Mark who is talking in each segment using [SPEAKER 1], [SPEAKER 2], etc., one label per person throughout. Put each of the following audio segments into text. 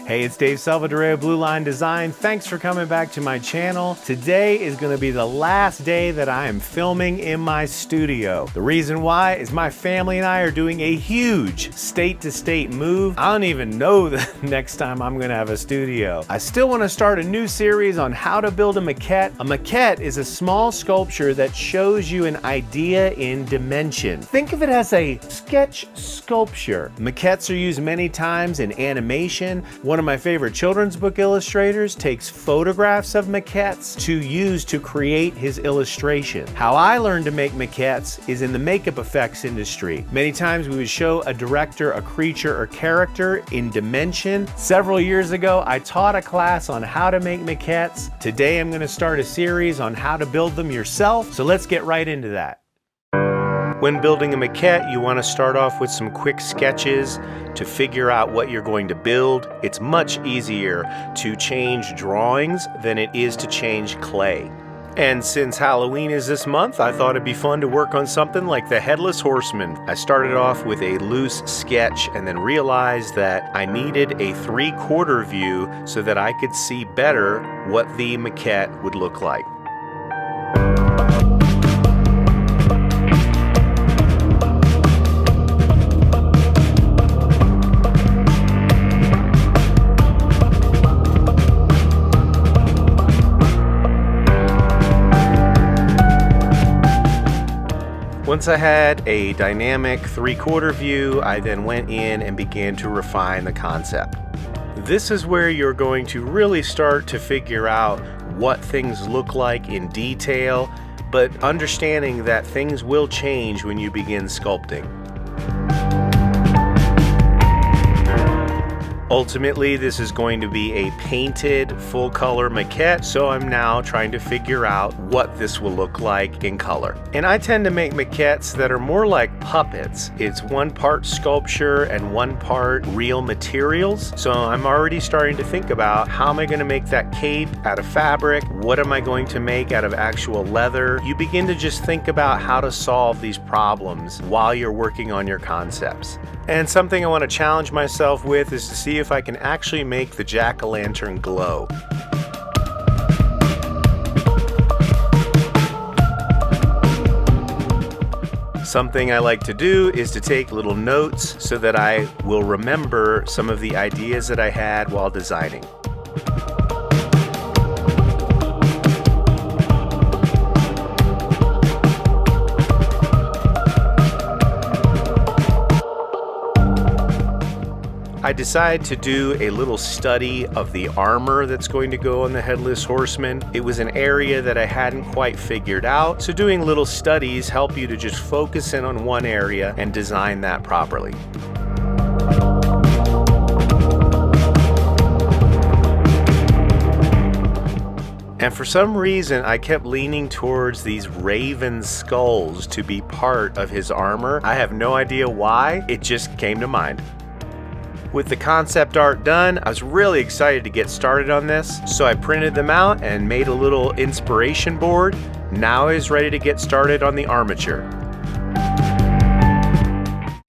[SPEAKER 1] Hey, it's Dave Salvador of Blueline Design. Thanks for coming back to my channel. Today is going to be the last day that I am filming in my studio. The reason why is my family and I are doing a huge state-to-state move. I don't even know the next time I'm going to have a studio. I still want to start a new series on how to build a maquette. A maquette is a small sculpture that shows you an idea in dimension. Think of it as a sketch sculpture. Maquettes are used many times in animation. One of my favorite children's book illustrators takes photographs of maquettes to use to create his illustration. How I learned to make maquettes is in the makeup effects industry. Many times we would show a director a creature or character in dimension. Several years ago, I taught a class on how to make maquettes. Today, I'm going to start a series on how to build them yourself. So let's get right into that. When building a maquette, you want to start off with some quick sketches to figure out what you're going to build. It's much easier to change drawings than it is to change clay. And since Halloween is this month, I thought it'd be fun to work on something like the Headless Horseman. I started off with a loose sketch and then realized that I needed a 3/4 view so that I could see better what the maquette would look like. Once I had a dynamic 3/4 view, I then went in and began to refine the concept. This is where you're going to really start to figure out what things look like in detail, but understanding that things will change when you begin sculpting. Ultimately, this is going to be a painted full color maquette, so I'm now trying to figure out what this will look like in color. And I tend to make maquettes that are more like puppets. It's 1 part sculpture and 1 part real materials. So I'm already starting to think about how am I going to make that cape out of fabric? What am I going to make out of actual leather? You begin to just think about how to solve these problems while you're working on your concepts. And something I want to challenge myself with is to see if I can actually make the jack-o'-lantern glow. Something I like to do is to take little notes so that I will remember some of the ideas that I had while designing. I decided to do a little study of the armor that's going to go on the Headless Horseman. It was an area that I hadn't quite figured out, so doing little studies help you to just focus in on one area and design that properly. And for some reason, I kept leaning towards these raven skulls to be part of his armor. I have no idea why, it just came to mind. With the concept art done, I was really excited to get started on this, so I printed them out and made a little inspiration board. Now I was ready to get started on the armature.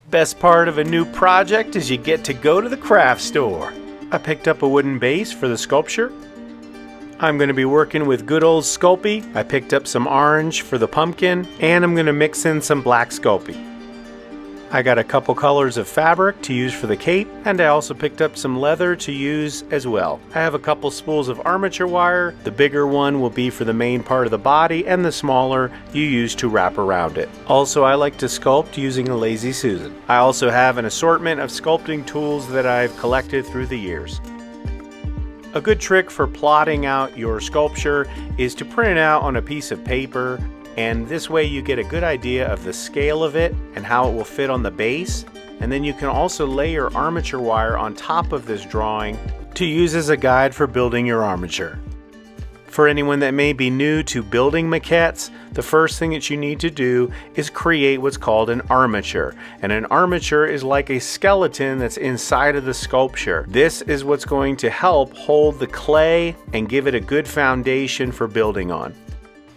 [SPEAKER 1] Best part of a new project is you get to go to the craft store. I picked up a wooden base for the sculpture. I'm going to be working with good old Sculpey. I picked up some orange for the pumpkin, and I'm going to mix in some black Sculpey. I got a couple colors of fabric to use for the cape, and I also picked up some leather to use as well. I have a couple spools of armature wire. The bigger one will be for the main part of the body, and the smaller you use to wrap around it. Also, I like to sculpt using a Lazy Susan. I also have an assortment of sculpting tools that I've collected through the years. A good trick for plotting out your sculpture is to print it out on a piece of paper, and this way you get a good idea of the scale of it and how it will fit on the base. And then you can also lay your armature wire on top of this drawing to use as a guide for building your armature. For anyone that may be new to building maquettes, the first thing that you need to do is create what's called an armature. And an armature is like a skeleton that's inside of the sculpture. This is what's going to help hold the clay and give it a good foundation for building on.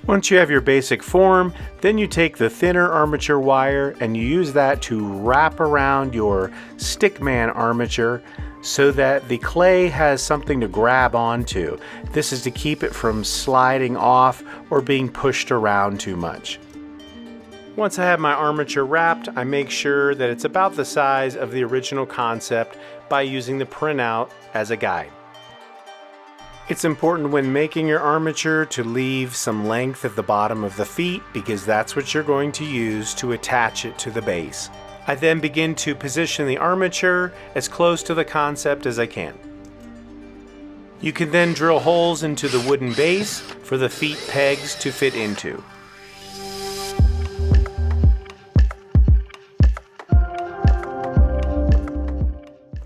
[SPEAKER 1] Once you have your basic form, then you take the thinner armature wire and you use that to wrap around your stickman armature so that the clay has something to grab onto. This is to keep it from sliding off or being pushed around too much. Once I have my armature wrapped, I make sure that it's about the size of the original concept by using the printout as a guide. It's important when making your armature to leave some length at the bottom of the feet because that's what you're going to use to attach it to the base. I then begin to position the armature as close to the concept as I can. You can then drill holes into the wooden base for the feet pegs to fit into.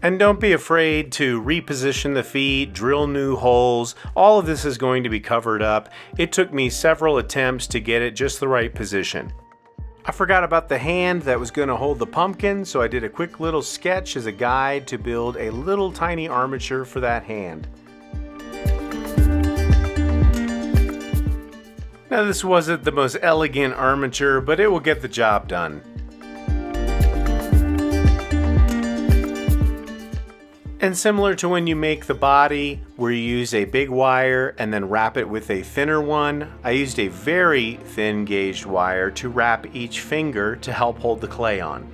[SPEAKER 1] And don't be afraid to reposition the feet, drill new holes. All of this is going to be covered up. It took me several attempts to get it just the right position. I forgot about the hand that was going to hold the pumpkin, so I did a quick little sketch as a guide to build a little tiny armature for that hand. Now this wasn't the most elegant armature, but it will get the job done. And similar to when you make the body, where you use a big wire and then wrap it with a thinner one, I used a very thin gauged wire to wrap each finger to help hold the clay on.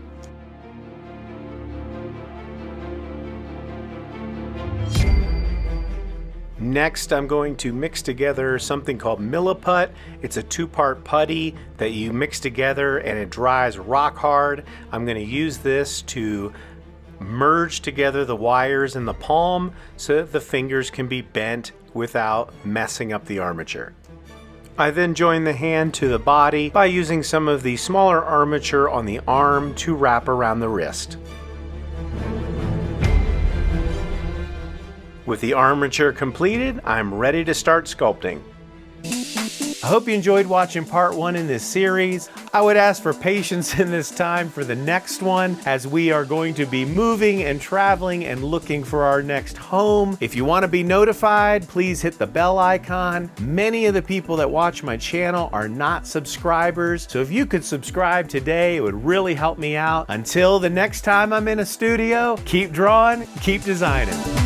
[SPEAKER 1] Next, I'm going to mix together something called Milliput. It's a two-part putty that you mix together and it dries rock hard. I'm going to use this to merge together the wires in the palm so that the fingers can be bent without messing up the armature. I then join the hand to the body by using some of the smaller armature on the arm to wrap around the wrist. With the armature completed, I'm ready to start sculpting. I hope you enjoyed watching part 1 in this series. I would ask for patience in this time for the next one, as we are going to be moving and traveling and looking for our next home. If you want to be notified, please hit the bell icon. Many of the people that watch my channel are not subscribers, so if you could subscribe today, it would really help me out. Until the next time I'm in a studio, keep drawing, keep designing.